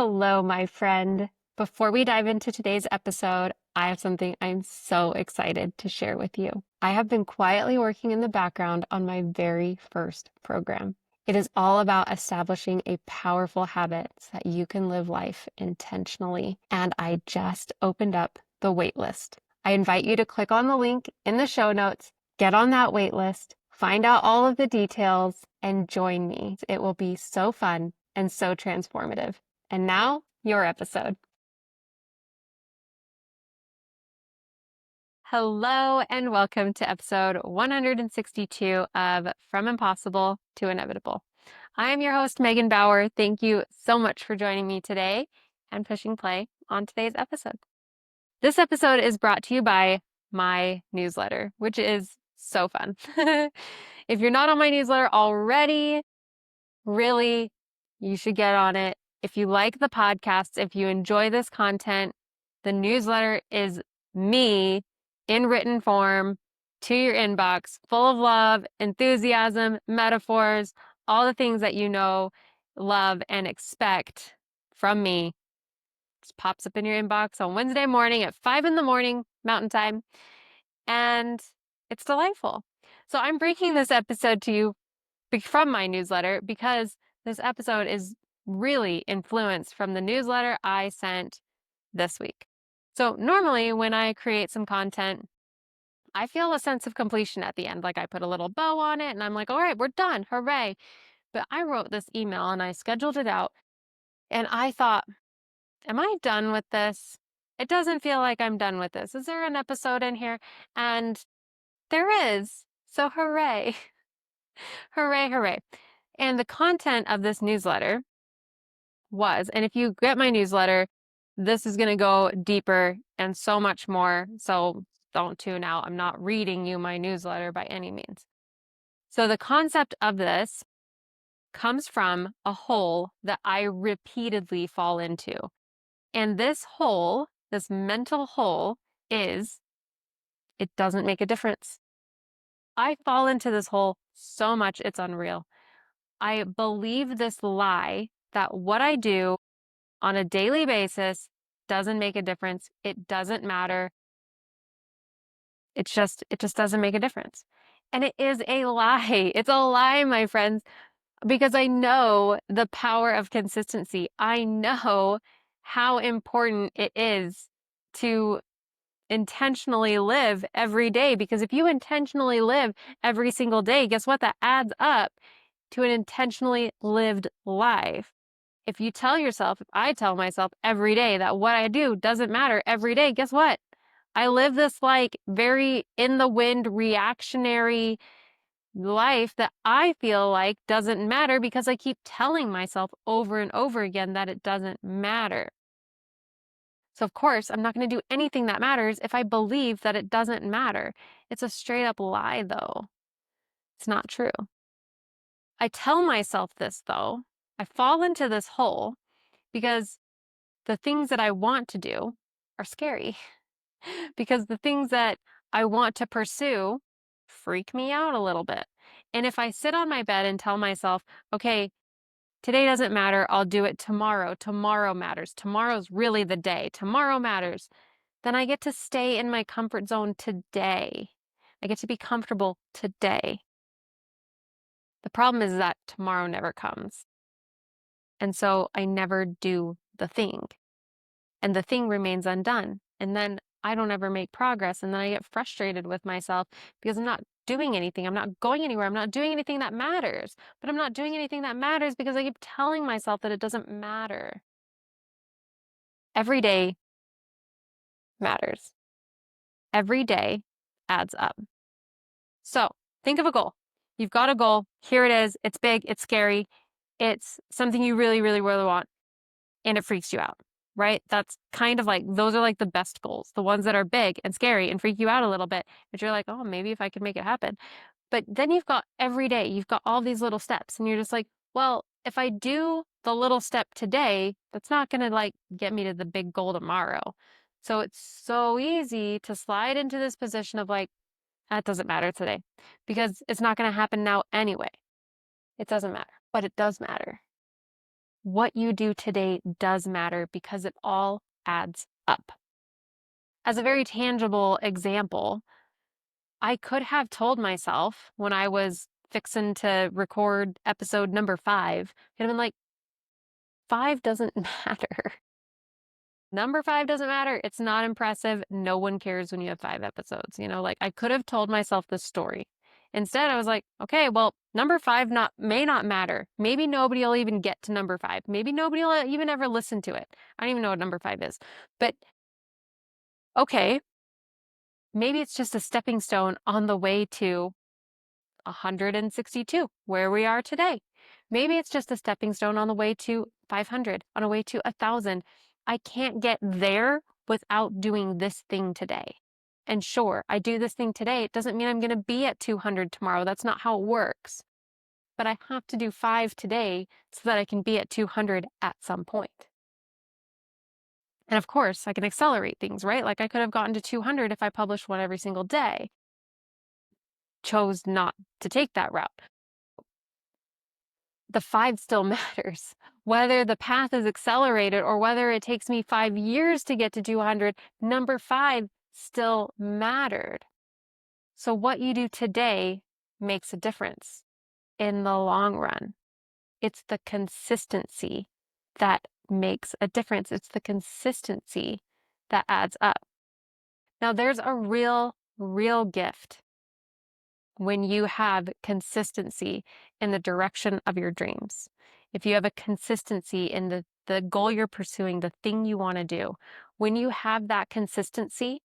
Hello, my friend. Before we dive into today's episode, I have something I'm so excited to share with you. I have been quietly working in the background on my very first program. It is all about establishing a powerful habit so that you can live life intentionally. And I just opened up the waitlist. I invite you to click on the link in the show notes, get on that waitlist, find out all of the details, and join me. It will be so fun and so transformative. And now, your episode. Hello, and welcome to episode 162 of From Impossible to Inevitable. I am your host, Megan Bauer. Thank you so much for joining me today and pushing play on today's episode. This episode is brought to you by my newsletter, which is so fun. If you're not on my newsletter already, really, you should get on it. If you like the podcast, if you enjoy this content, the newsletter is me in written form to your inbox, full of love, enthusiasm, metaphors, all the things that you know, love, and expect from me. Just pops up in your inbox on Wednesday morning at 5 a.m. Mountain Time, and it's delightful. So I'm breaking this episode to you from my newsletter because this episode is really influenced from the newsletter I sent this week. So normally when I create some content, I feel a sense of completion at the end. Like I put a little bow on it and I'm like, all right, we're done. Hooray. But I wrote this email and I scheduled it out and I thought, am I done with this? It doesn't feel like I'm done with this. Is there an episode in here? And there is. So hooray. Hooray, hooray. And the content of this newsletter was, and if you get my newsletter, this is going to go deeper and so much more. So don't tune out. I'm not reading you my newsletter by any means. So the concept of this comes from a hole that I repeatedly fall into. And this hole, this mental hole, is it doesn't make a difference. I fall into this hole so much, it's unreal. I believe this lie that what I do on a daily basis doesn't make a difference. It doesn't matter. It just doesn't make a difference. And it is a lie. It's a lie, my friends, because I know the power of consistency. I know how important it is to intentionally live every day, because if you intentionally live every single day, guess what? That adds up to an intentionally lived life. If you tell yourself, if I tell myself every day that what I do doesn't matter every day, guess what? I live this like very in the wind reactionary life that I feel like doesn't matter because I keep telling myself over and over again that it doesn't matter. So of course, I'm not going to do anything that matters if I believe that it doesn't matter. It's a straight up lie though. It's not true. I tell myself this though. I fall into this hole because the things that I want to do are scary because the things that I want to pursue freak me out a little bit. And if I sit on my bed and tell myself, okay, today doesn't matter, I'll do it tomorrow. Tomorrow matters. Tomorrow's really the day. Tomorrow matters. Then I get to stay in my comfort zone today. I get to be comfortable today. The problem is that tomorrow never comes. And so I never do the thing. And the thing remains undone. And then I don't ever make progress. And then I get frustrated with myself because I'm not doing anything. I'm not going anywhere. I'm not doing anything that matters. But I'm not doing anything that matters because I keep telling myself that it doesn't matter. Every day matters. Every day adds up. So think of a goal. You've got a goal. Here it is. It's big. It's scary. It's something you really, really, really want. And it freaks you out, right? That's kind of like, those are like the best goals, the ones that are big and scary and freak you out a little bit. But you're like, oh, maybe if I could make it happen. But then you've got every day, you've got all these little steps and you're just like, well, if I do the little step today, that's not going to like get me to the big goal tomorrow. So it's so easy to slide into this position of like, that doesn't matter today because it's not going to happen now anyway. It doesn't matter, but it does matter. What you do today does matter because it all adds up. As a very tangible example, I could have told myself when I was fixing to record episode number 5, I'd have been like, 5 doesn't matter. Number 5 doesn't matter. It's not impressive. No one cares when you have 5 episodes. Like I could have told myself this story. Instead, I was like, okay, well, number 5 may not matter. Maybe nobody will even get to number 5. Maybe nobody will even ever listen to it. I don't even know what number 5 is. But okay, maybe it's just a stepping stone on the way to 162, where we are today. Maybe it's just a stepping stone on the way to 500, on the way to 1,000. I can't get there without doing this thing today. And sure, I do this thing today. It doesn't mean I'm going to be at 200 tomorrow. That's not how it works. But I have to do 5 today so that I can be at 200 at some point. And of course, I can accelerate things, right? Like I could have gotten to 200 if I published one every single day. Chose not to take that route. The 5 still matters. Whether the path is accelerated or whether it takes me 5 years to get to 200, number 5 still mattered. So what you do today makes a difference in the long run. It's the consistency that makes a difference. It's the consistency that adds up. Now, there's a real gift when you have consistency in the direction of your dreams. If you have a consistency in the goal you're pursuing, the thing you want to do, when you have that consistency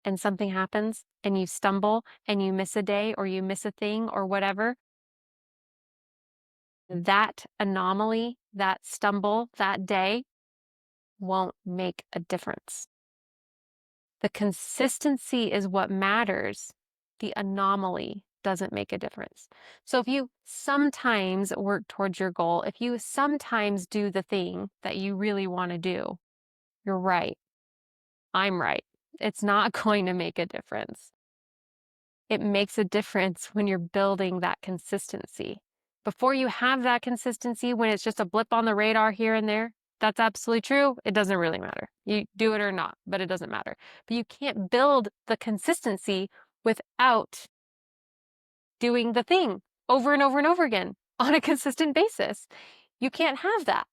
and something happens and you stumble and you miss a day or you miss a thing or whatever, that anomaly, that stumble, that day won't make a difference. The consistency is what matters. The anomaly doesn't make a difference. So if you sometimes work towards your goal, if you sometimes do the thing that you really want to do, you're right. I'm right. It's not going to make a difference. It makes a difference when you're building that consistency. Before you have that consistency, when it's just a blip on the radar here and there, that's absolutely true. It doesn't really matter. You do it or not, but it doesn't matter. But you can't build the consistency without doing the thing over and over and over again on a consistent basis. You can't have that.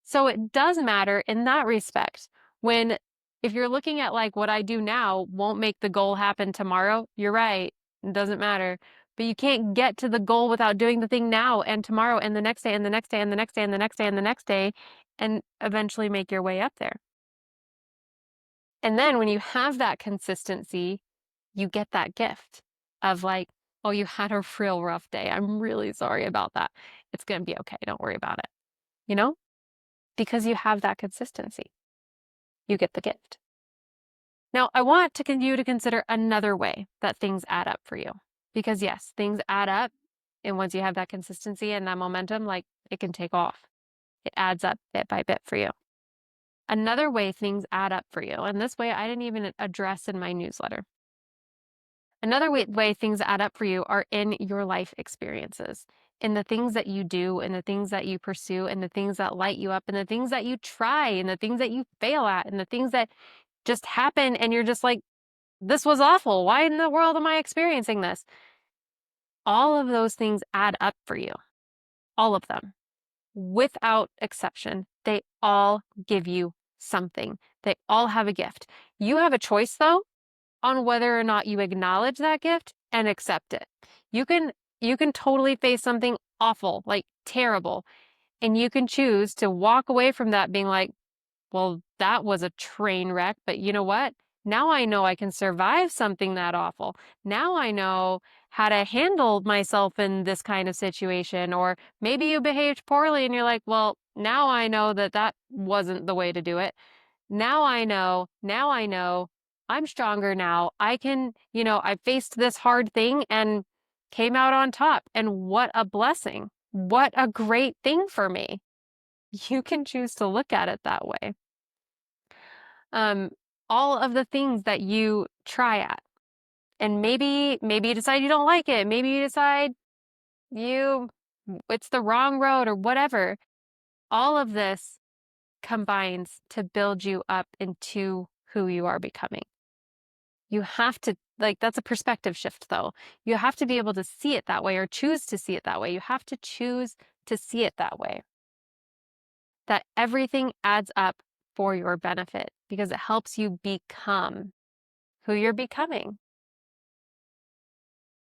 So it does matter in that respect. If you're looking at like what I do now won't make the goal happen tomorrow, you're right. It doesn't matter. But you can't get to the goal without doing the thing now and tomorrow and the next day and the next day and the next day and the next day and the next day and eventually make your way up there. And then when you have that consistency, you get that gift of like, oh, you had a real rough day. I'm really sorry about that. It's going to be okay. Don't worry about it. You know, because you have that consistency, you get the gift. Now, I want you to consider another way that things add up for you. Because yes, things add up. And once you have that consistency and that momentum, like it can take off. It adds up bit by bit for you. Another way things add up for you, and this way I didn't even address in my newsletter. Another way things add up for you are in your life experiences, in the things that you do, and the things that you pursue, and the things that light you up, and the things that you try, and the things that you fail at, and the things that just happen, and you're just like, this was awful. Why in the world am I experiencing this? All of those things add up for you. All of them. Without exception. They all give you something. They all have a gift. You have a choice, though, on whether or not you acknowledge that gift and accept it. You can totally face something awful, like terrible, and you can choose to walk away from that being like, well, that was a train wreck, but you know what? Now I know I can survive something that awful. Now I know how to handle myself in this kind of situation. Or maybe you behaved poorly and you're like, well, now I know that that wasn't the way to do it. Now I know, I'm stronger now. I can, I faced this hard thing and came out on top. And what a blessing. What a great thing for me. You can choose to look at it that way. All of the things that you try at. And maybe you decide you don't like it. Maybe you decide it's the wrong road or whatever. all of this combines to build you up into who you are becoming. You have to, like, that's a perspective shift though. You have to be able to see it that way or choose to see it that way. You have to choose to see it that way. That everything adds up for your benefit because it helps you become who you're becoming.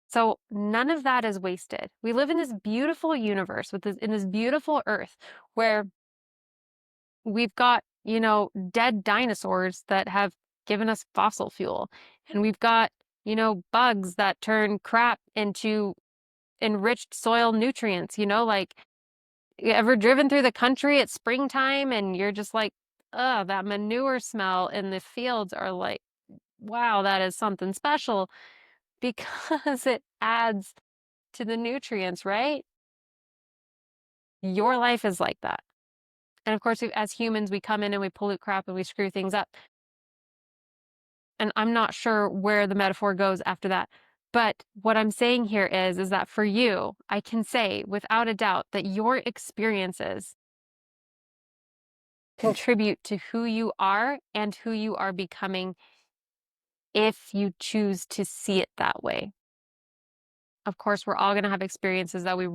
So none of that is wasted. We live in this beautiful universe in this beautiful earth where we've got, dead dinosaurs that have given us fossil fuel. And we've got, bugs that turn crap into enriched soil nutrients, like you ever driven through the country at springtime and you're just like, that manure smell in the fields are like, wow, that is something special because it adds to the nutrients, right? Your life is like that. And of course, as humans, we come in and we pollute crap and we screw things up. And I'm not sure where the metaphor goes after that. But what I'm saying here is that for you, I can say without a doubt that your experiences contribute to who you are and who you are becoming if you choose to see it that way. Of course, we're all going to have experiences that we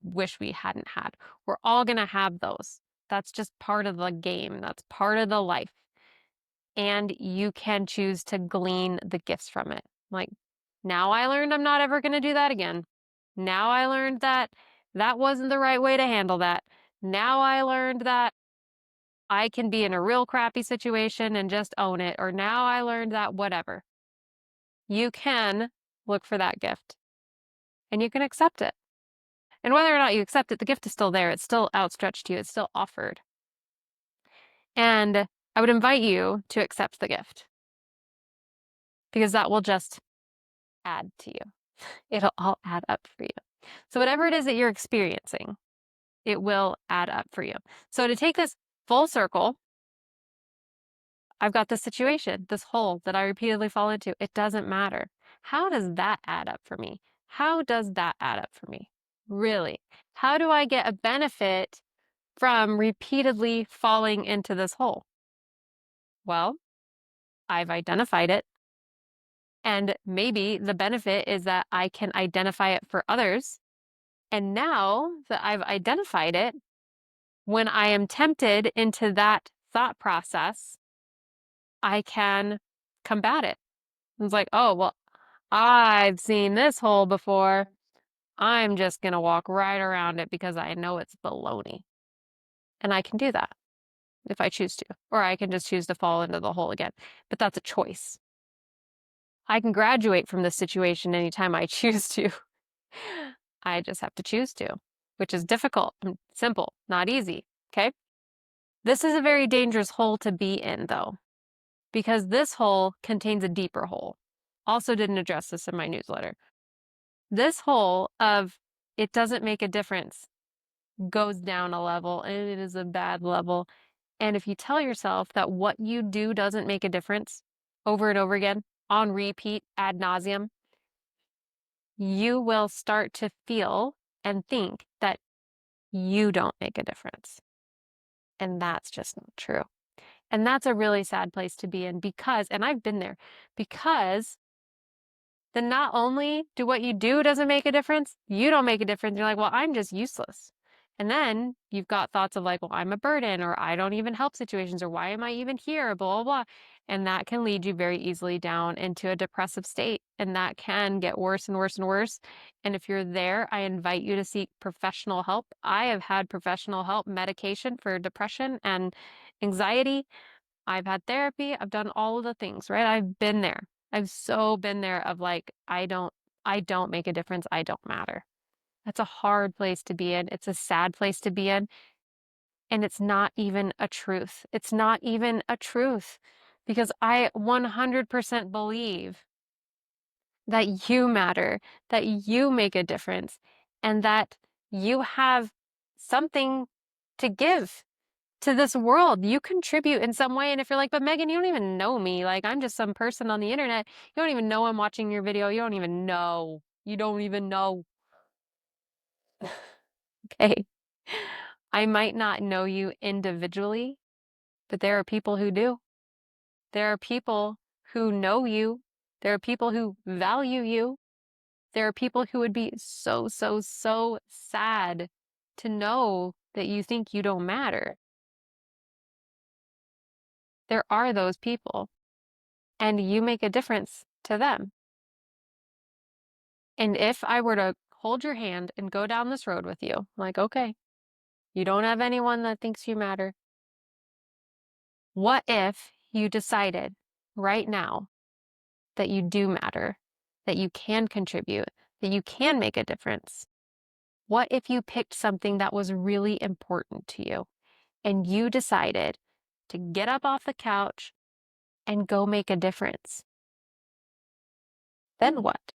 wish we hadn't had. We're all going to have those. That's just part of the game. That's part of the life. And you can choose to glean the gifts from it. Like, now I learned I'm not ever going to do that again. Now I learned that that wasn't the right way to handle that. Now I learned that I can be in a real crappy situation and just own it. Or now I learned that whatever. You can look for that gift and you can accept it. And whether or not you accept it, the gift is still there. It's still outstretched to you. It's still offered. And I would invite you to accept the gift because that will just add to you. It'll all add up for you. So whatever it is that you're experiencing, it will add up for you. So to take this full circle, I've got this situation, this hole that I repeatedly fall into. It doesn't matter. How does that add up for me? How does that add up for me? Really? How do I get a benefit from repeatedly falling into this hole? Well, I've identified it. And maybe the benefit is that I can identify it for others. And now that I've identified it, when I am tempted into that thought process, I can combat it. It's like, oh, well, I've seen this hole before. I'm just going to walk right around it because I know it's baloney. And I can do that if I choose to, or I can just choose to fall into the hole again. But that's a choice. I can graduate from this situation anytime I choose to. I just have to choose to, which is difficult and simple, not easy. Okay. This is a very dangerous hole to be in, though, because this hole contains a deeper hole. Also, didn't address this in my newsletter. This hole of it doesn't make a difference goes down a level, and it is a bad level. And if you tell yourself that what you do doesn't make a difference over and over again, on repeat, ad nauseum, you will start to feel and think that you don't make a difference. And that's just not true. And that's a really sad place to be in because, and I've been there, because then not only do what you do doesn't make a difference, you don't make a difference. You're like, well, I'm just useless. And then you've got thoughts of like, well, I'm a burden, or I don't even help situations, or why am I even here, blah, blah, blah. And that can lead you very easily down into a depressive state. And that can get worse and worse and worse. And if you're there, I invite you to seek professional help. I have had professional help, medication for depression and anxiety. I've had therapy. I've done all of the things, right? I've been there. I've so been there of like, I don't make a difference. I don't matter. That's a hard place to be in. It's a sad place to be in. And it's not even a truth. It's not even a truth because I 100% believe that you matter, that you make a difference, and that you have something to give to this world. You contribute in some way. And if you're like, but Megan, you don't even know me. Like, I'm just some person on the internet. You don't even know I'm watching your video. You don't even know. You don't even know. Okay. I might not know you individually, but there are people who do. There are people who know you. There are people who value you. There are people who would be so, so, so sad to know that you think you don't matter. There are those people, and you make a difference to them. And if I were to hold your hand and go down this road with you, like, okay, you don't have anyone that thinks you matter. What if you decided right now that you do matter, that you can contribute, that you can make a difference? What if you picked something that was really important to you and you decided to get up off the couch and go make a difference? Then what?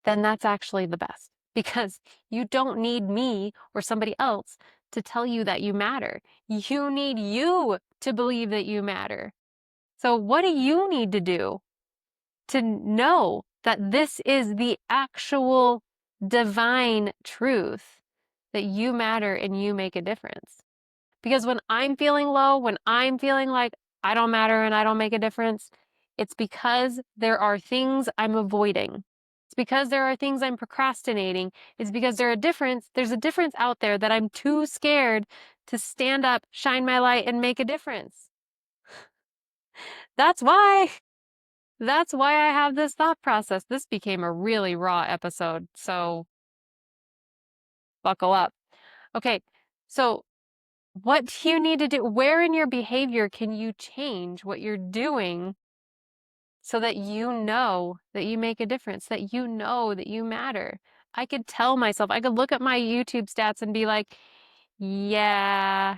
Then that's actually the best, because you don't need me or somebody else to tell you that you matter. You need you to believe that you matter. So what do you need to do to know that this is the actual divine truth, that you matter and you make a difference? Because when I'm feeling low, when I'm feeling like I don't matter and I don't make a difference, it's because there are things I'm avoiding. It's because there are things I'm procrastinating. It's because there's a difference out there that I'm too scared to stand up, shine my light, and make a difference. That's why. That's why I have this thought process. This became a really raw episode, so buckle up. Okay, so what do you need to do? Where in your behavior can you change what you're doing so that you know that you make a difference, that you know that you matter? I could tell myself, I could look at my YouTube stats and be like, yeah,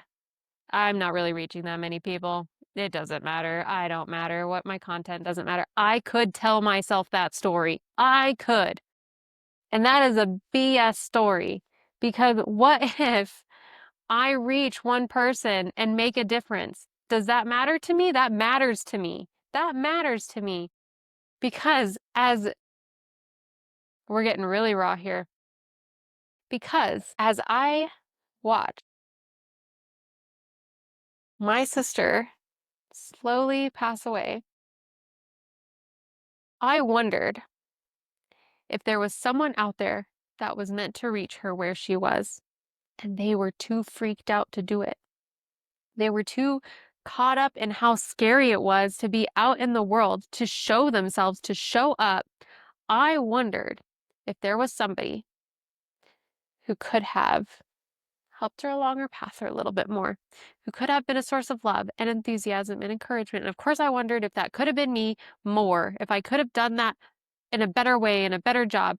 I'm not really reaching that many people. It doesn't matter. I don't matter. What my content doesn't matter. I could tell myself that story. I could. And that is a BS story, because what if I reach one person and make a difference? Does that matter to me? That matters to me. That matters to me, because as we're getting really raw here, because as I watch my sister slowly pass away, I wondered if there was someone out there that was meant to reach her where she was, and they were too freaked out to do it. They were too caught up in how scary it was to be out in the world, to show themselves, to show up. I wondered if there was somebody who could have helped her along her path a little bit more, who could have been a source of love and enthusiasm and encouragement. And of course, I wondered if that could have been me more, if I could have done that in a better way, in a better job.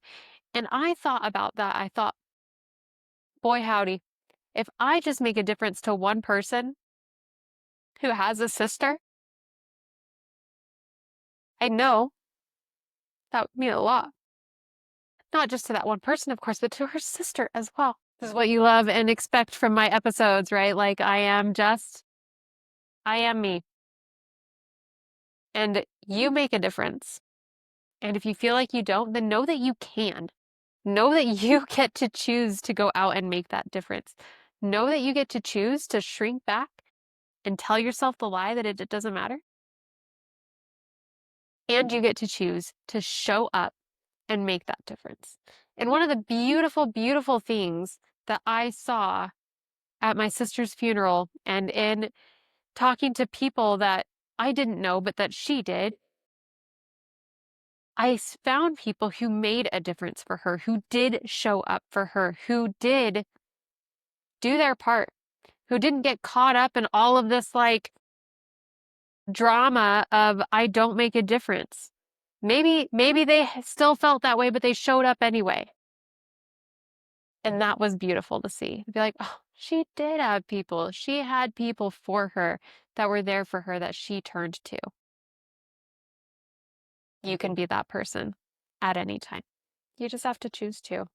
And I thought about that. I thought, boy, howdy, if I just make a difference to one person who has a sister, I know that would mean a lot. Not just to that one person, of course, but to her sister as well. This is what you love and expect from my episodes, right? Like, I am me. And you make a difference. And if you feel like you don't, then know that you can. Know that you get to choose to go out and make that difference. Know that you get to choose to shrink back and tell yourself the lie that it doesn't matter. And you get to choose to show up and make that difference. And one of the beautiful, beautiful things that I saw at my sister's funeral and in talking to people that I didn't know, but that she did, I found people who made a difference for her, who did show up for her, who did do their part, who didn't get caught up in all of this like drama of I don't make a difference. Maybe they still felt that way, but they showed up anyway. And that was beautiful to see. Be like, oh, she did have people. She had people for her that were there for her that she turned to. You can be that person at any time. You just have to choose to.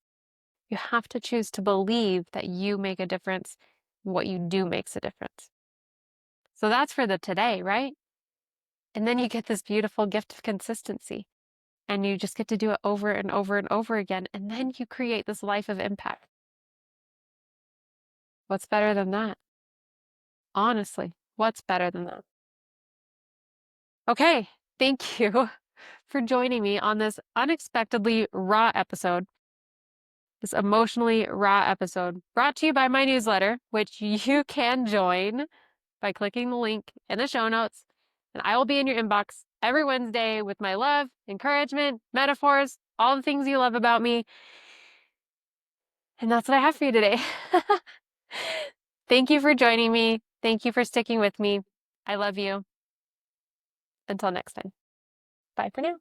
You have to choose to believe that you make a difference. What you do makes a difference. So that's for the today, right? And then you get this beautiful gift of consistency. And you just get to do it over and over and over again. And then you create this life of impact. What's better than that? Honestly, what's better than that? Okay, thank you for joining me on this unexpectedly raw episode, this emotionally raw episode brought to you by my newsletter, which you can join by clicking the link in the show notes. And I will be in your inbox every Wednesday with my love, encouragement, metaphors, all the things you love about me. And that's what I have for you today. Thank you for joining me. Thank you for sticking with me. I love you. Until next time. Bye for now.